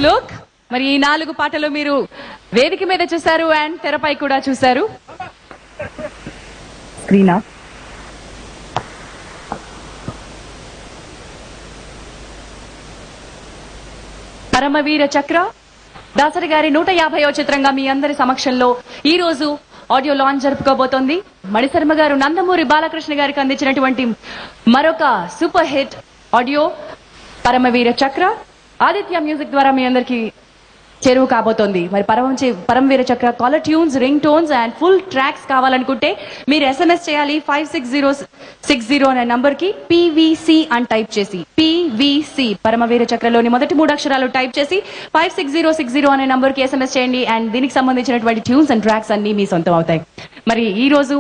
Look. మరి ఈ 4 పాటలు మీరు వేదిక మీద చూశారు అండ్ తెరపై కూడా చూశారు. Screen off. పరమవీర చక్ర దాసరి గారి 150వ చిత్రంగా మీ అందరి సమక్షంలో ఈ రోజు ఆడియో లాంచ్ జరుపుకోబోతోంది. మణిశర్మ గారు నందమూరి బాలకృష్ణ గారికి అందించినటువంటి మరొక సూపర్ హిట్ ఆడియో పరమవీర చక్ర ఆదిత్య మ్యూజిక్ ద్వారా మీ అందరికి చేరువు కాబోతోంది. మరి Paramaveera Chakra caller tunes, ring tones and full tracks కావాలనుకుంటే మీరు SMS చేయాలి 56060 అనే నంబర్ కి PVC అని టైప్ చేసి, PVC పరమవీర చక్రలోని మొదటి 3 అక్షరాలు టైప్ చేసి 56060 అనే నంబర్ కి SMS చేయండి. అండ్ దీనికి సంబంధించినటువంటి ట్యూన్స్ అండ్ ట్రాక్స్ అన్ని మీ సొంతం అవుతాయి. మరి ఈ రోజు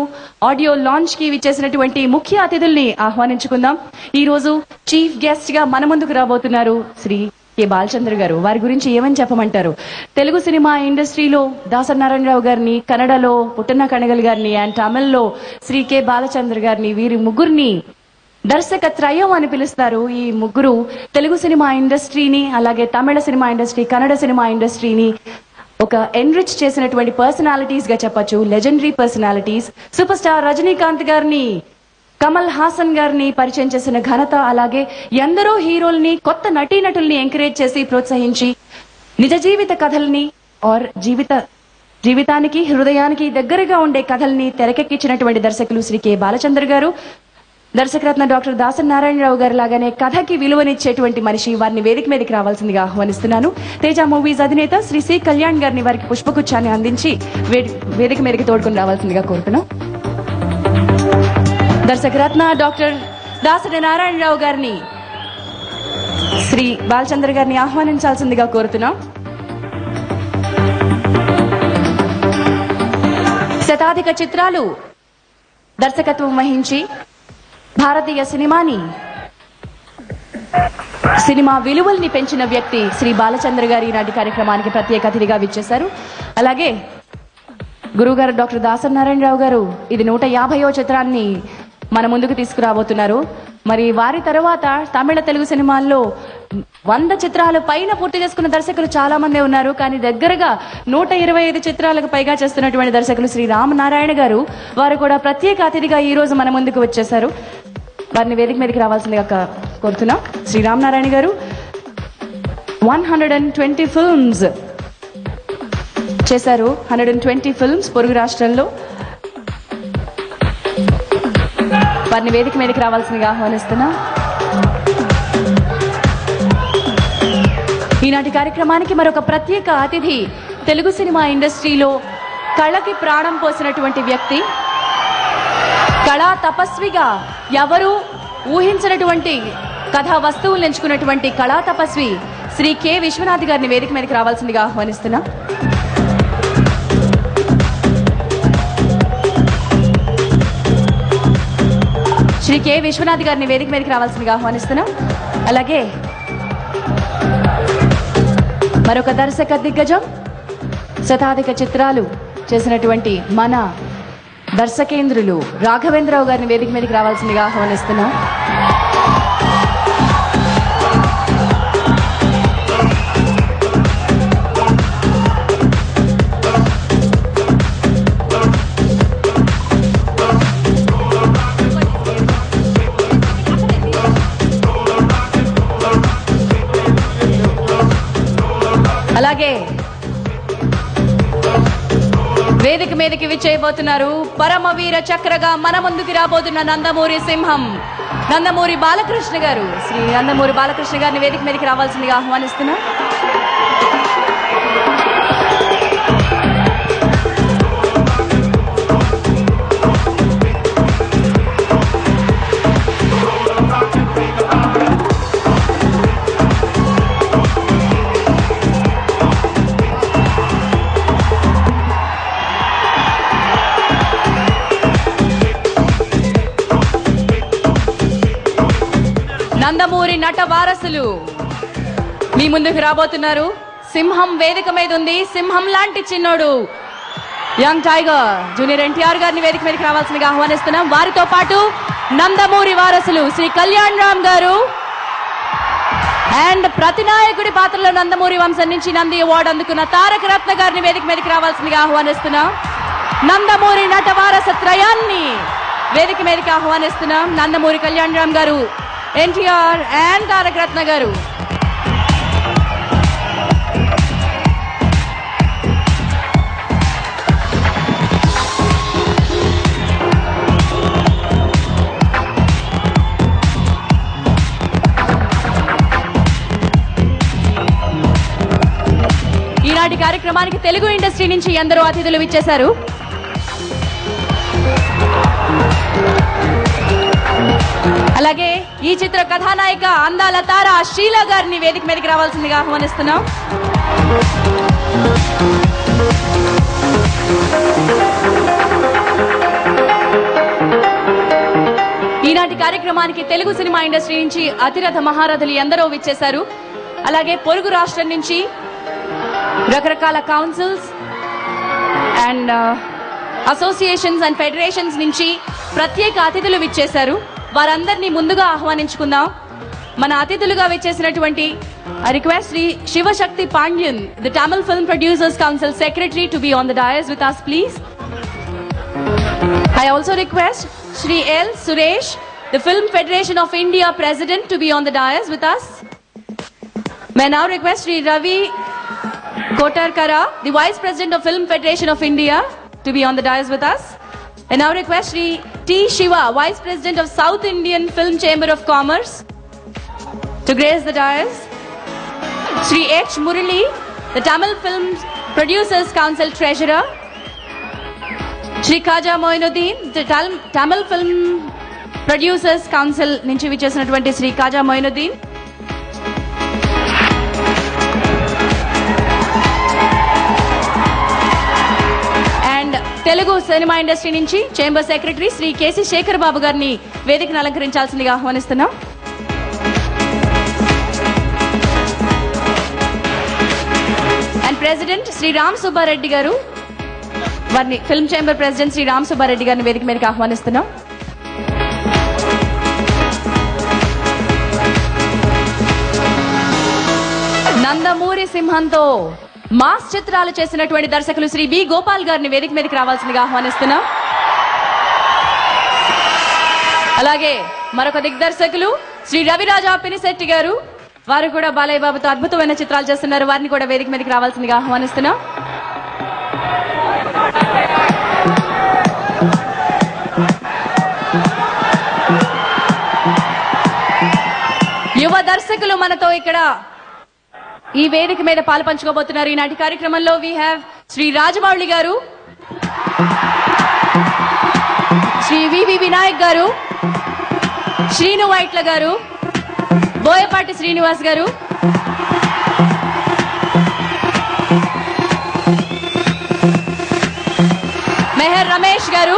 ఆడియో లాంచ్ కి విచ్చేసినటువంటి ముఖ్య అతిథుల్ని ఆహ్వానించుకుందాం. ఈ రోజు చీఫ్ గెస్ట్ గా మన ముందుకు రాబోతున్నారు శ్రీ కె బాలచంద్ర గారు. వారి గురించి ఏమని చెప్పమంటారు? తెలుగు సినిమా ఇండస్ట్రీలో దాసరి నారాయణరావు గారిని, కన్నడలో పుట్టన్న కణగల్ గారిని అండ్ తమిళ్లో శ్రీ కె బాలచంద్ర గారిని, వీరి ముగ్గురిని దర్శక త్రయం అని పిలుస్తారు. ఈ ముగ్గురు తెలుగు సినిమా ఇండస్ట్రీని, అలాగే తమిళ సినిమా ఇండస్ట్రీ, కన్నడ సినిమా ఇండస్ట్రీని ఒక ఎన్రిచ్ చేసినటువంటి పర్సనాలిటీస్ గా చెప్పొచ్చు. Legendary personalities. Super star Rajinikanth గారిని, కమల్ హాసన్ గారిని పరిచయం చేసిన ఘనత, అలాగే ఎందరో హీరోల్ని, కొత్త నటీనటుల్ని ఎంకరేజ్ చేసి ప్రోత్సహించి నిజ జీవిత కథల్ని ఆర్ జీవితానికి హృదయానికి దగ్గరగా ఉండే కథల్ని తెరకెక్కించినటువంటి దర్శకులు శ్రీ కె బాలచంద్ర గారు. దర్శకరత్న డాక్టర్ దాసరి నారాయణరావు గారు లాగానే కథకి విలువనిచ్చేటువంటి మనిషి. వారిని వేదిక మీదకి రావాల్సిందిగా ఆహ్వానిస్తున్నాను. తేజ మూవీస్ అధినేత శ్రీ సి కళ్యాణ్ గారిని వారికి పుష్పగుచ్చాన్ని అందించి వేదిక మీదకి తోడుకుని రావాల్సిందిగా కోరుతున్నాం. దర్శకరత్న డాక్టర్ దాసరి నారాయణరావు గారిని శ్రీ బాలచంద్ర గారిని ఆహ్వానించాల్సిందిగా కోరుతున్నాం. శతాధిక చిత్రాలు దర్శకత్వం వహించి భారతీయ సినిమా విలువల్ని పెంచిన వ్యక్తి శ్రీ బాలచంద్ర గారి నాటి కార్యక్రమానికి ప్రత్యేక అతిథిగా విచ్చేశారు. అలాగే గురువుగారు డాక్టర్ దాసరి నారాయణరావు గారు ఇది 150వ చిత్రాన్ని మన ముందుకు తీసుకురాబోతున్నారు. మరి వారి తర్వాత తమిళ, తెలుగు సినిమాల్లో 100 చిత్రాల పైన పూర్తి చేసుకున్న దర్శకులు చాలా మంది ఉన్నారు. కానీ దగ్గరగా 125 చిత్రాలకు పైగా చేస్తున్నటువంటి దర్శకులు శ్రీ రామనారాయణ గారు, వారు కూడా ప్రత్యేక అతిథిగా ఈ రోజు మన ముందుకు వచ్చేశారు. వారిని వేదిక మీదకి రావాల్సిందిగా కోరుతున్నాం. శ్రీ రామనారాయణ గారు 120 ఫిల్మ్స్ చేశారు. 120 ఫిల్మ్స్ పొరుగు రాష్ట్రంలో. వారిని వేదిక మీదకి రావాల్సిందిగా ఆహ్వానిస్తున్నా. ఈనాటి కార్యక్రమానికి మరొక ప్రత్యేక అతిథి తెలుగు సినిమా ఇండస్ట్రీలో కళకి ప్రాణం పోసినటువంటి వ్యక్తి, కళా తపస్విగా ఎవరు ఊహించినటువంటి కథా వస్తువులు ఎంచుకున్నటువంటి కళా తపస్వి శ్రీ కె విశ్వనాథ్ గారిని వేదిక మీదకి రావాల్సిందిగా ఆహ్వానిస్తున్నా. శ్రీ కె విశ్వనాథ్ గారిని వేదిక మీదకి రావాల్సిందిగా ఆహ్వానిస్తున్నాం. అలాగే మరొక దర్శక దిగ్గజం, శతాధిక చిత్రాలు చేసినటువంటి మన దర్శకేంద్రులు రాఘవేంద్రరావు గారిని వేదిక మీదకి రావాల్సిందిగా ఆహ్వానిస్తున్నాం. అలాగే వేదిక మీదకి విచ్చేయబోతున్నారు పరమవీర చక్రగా మన ముందుకు రాబోతున్న నందమూరి సింహం నందమూరి బాలకృష్ణ గారు. శ్రీ నందమూరి బాలకృష్ణ గారిని వేదిక మీదకి రావాల్సిందిగా ఆహ్వానిస్తున్నా. నందమూరి నట వారసులు మీ ముందుకు రాబోతున్నారు. సింహం వేదిక మీద ఉంది. సింహం లాంటి చిన్నోడు యంగ్ టైగర్ జూనియర్ ఎన్టీఆర్ గారిని వేదిక మీదకి రావాల్సిందిగా ఆహ్వానిస్తున్నాం. వారితో పాటు నందమూరి వారసులు శ్రీ కళ్యాణ్ రామ్ గారు, అండ్ ప్రతినాయకుడి పాత్రలో నందమూరి వంశం నుంచి నంది అవార్డు అందుకున్న తారక రత్న గారిని వేదిక మీదకి రావాల్సిందిగా ఆహ్వానిస్తున్నాం. నందమూరి నట వారసత్రయాన్ని వేదిక మీదకి ఆహ్వానిస్తున్నాం. నందమూరి కళ్యాణరామ్ గారు, ఎన్టీఆర్ అండ్ తారక రత్న గారు. ఈనాటి కార్యక్రమానికి తెలుగు ఇండస్ట్రీ నుంచి ఎందరో అతిథులు విచ్చేశారు. అలాగే ఈ చిత్ర కథానాయిక అందాల తార షీలా గారిని వేదిక మీదకి రావాల్సిందిగా ఆహ్వానిస్తున్నాం. ఈనాటి కార్యక్రమానికి తెలుగు సినిమా ఇండస్ట్రీ నుంచి అతిరథ మహారథులు ఎందరో విచ్చేశారు. అలాగే పొరుగు రాష్ట్రం నుంచి రకరకాల councils and associations and federations నుంచి ప్రత్యేక అతిథులు విచ్చేశారు. వారందరినీ ముందుగా ఆహ్వానించుకుందాం. మన అతిథులుగా విచ్చేసినటువంటి I request Sri Shivashakti Pandyan, the Tamil Film Producers Council Secretary, to be on the dais with us, please. I also request Sri L. Suresh, the Film Federation of India President, to be on the dais with us. May I now request Sri Ravi Kotarkara, the Vice President of Film Federation of India, to be on the dais with us. And now request Sri T. Shiva, Vice President of South Indian Film Chamber of Commerce, to grace the dais. Sri H. Murali, the Tamil Film Producers Council Treasurer. Sri Khaja Moinuddin, the Tamil Film Producers Council నుంచి విచ్చేసినటువంటి Shri Khaja Moinuddin. Telugu cinema industry నుంచి chamber secretary Shri KC Shekhar Babu గారిని వేదికను అలంకరించాల్సిందిగా ఆహ్వానిస్తున్నాం. And president Shri Ram Subba Reddy garu, వారిని film chamber president Shri Ram Subba Reddy గారిని వేదిక మీదకి ఆహ్వానిస్తున్నాం. నందమూరి సింహంతో మాస్ చిత్రాలు చేసినటువంటి దర్శకులు శ్రీ బి గోపాల్ గారిని వేదిక మీదకి రావాల్సిందిగా ఆహ్వానిస్తున్నాం. అలాగే మరొక దిగ్దర్శకులు శ్రీ రవిరాజా పినిశెట్టి గారు, వారు కూడా బాలయ్య బాబుతో అద్భుతమైన చిత్రాలు చేస్తున్నారు. వారిని కూడా వేదిక మీదకి రావాల్సిందిగా ఆహ్వానిస్తున్నాం. యువ దర్శకులు మనతో ఇక్కడ ఈ వేదిక మీద పాలు పంచుకోబోతున్నారు. ఈనాటి కార్యక్రమంలో వి హ్యావ్ శ్రీ రాజమౌళి గారు, శ్రీ వివి వినాయక్ గారు, శ్రీను వైట్ల గారు, బోయపాటి శ్రీనివాస్ గారు, మెహర్ రమేష్ గారు,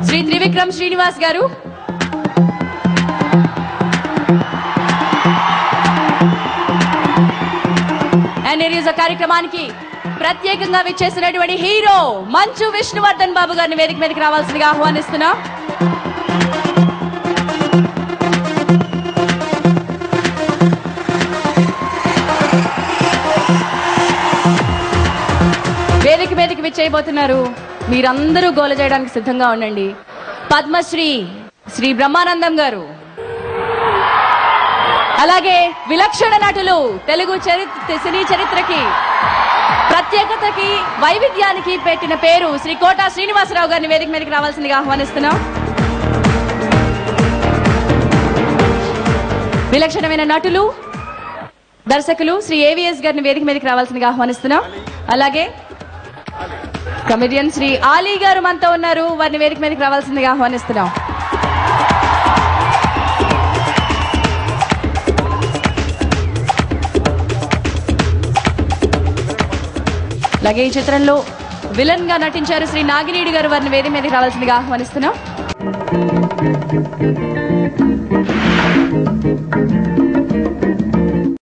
శ్రీ త్రివిక్రమ్ శ్రీనివాస్ గారు, అండ్ ఈరోజు కార్యక్రమానికి ప్రత్యేకంగా విచ్చేసినటువంటి హీరో మంచు విష్ణువర్ధన్ బాబు గారిని వేదిక మీదకి రావాల్సిందిగా ఆహ్వానిస్తున్నా. వేదిక మీదకి విచ్చేయబోతున్నారు. మీరందరూ గోల చేయడానికి సిద్ధంగా ఉండండి. పద్మశ్రీ శ్రీ బ్రహ్మానందం గారు, అలాగే విలక్షణ నటులు, తెలుగు సినీ చరిత్రకి ప్రత్యేకతకి వైవిధ్యానికి పెట్టిన పేరు శ్రీ కోట శ్రీనివాసరావు గారిని వేదిక మీదకి రావాల్సిందిగా ఆహ్వానిస్తున్నాం. విలక్షణమైన నటులు, దర్శకులు శ్రీ ఏవిఎస్ గారిని వేదిక మీదకి రావాల్సిందిగా ఆహ్వానిస్తున్నాం. అలాగే కమెడియన్ శ్రీ ఆలీ గారు మనతో ఉన్నారు. వారిని వేదిక మీదకి రావాల్సిందిగా ఆహ్వానిస్తున్నాం. అలాగే ఈ చిత్రంలో విలన్ గా నటించారు శ్రీ నాగినేడి గారు. వారిని వేదిక మీదకి రావాల్సిందిగా ఆహ్వానిస్తున్నాం.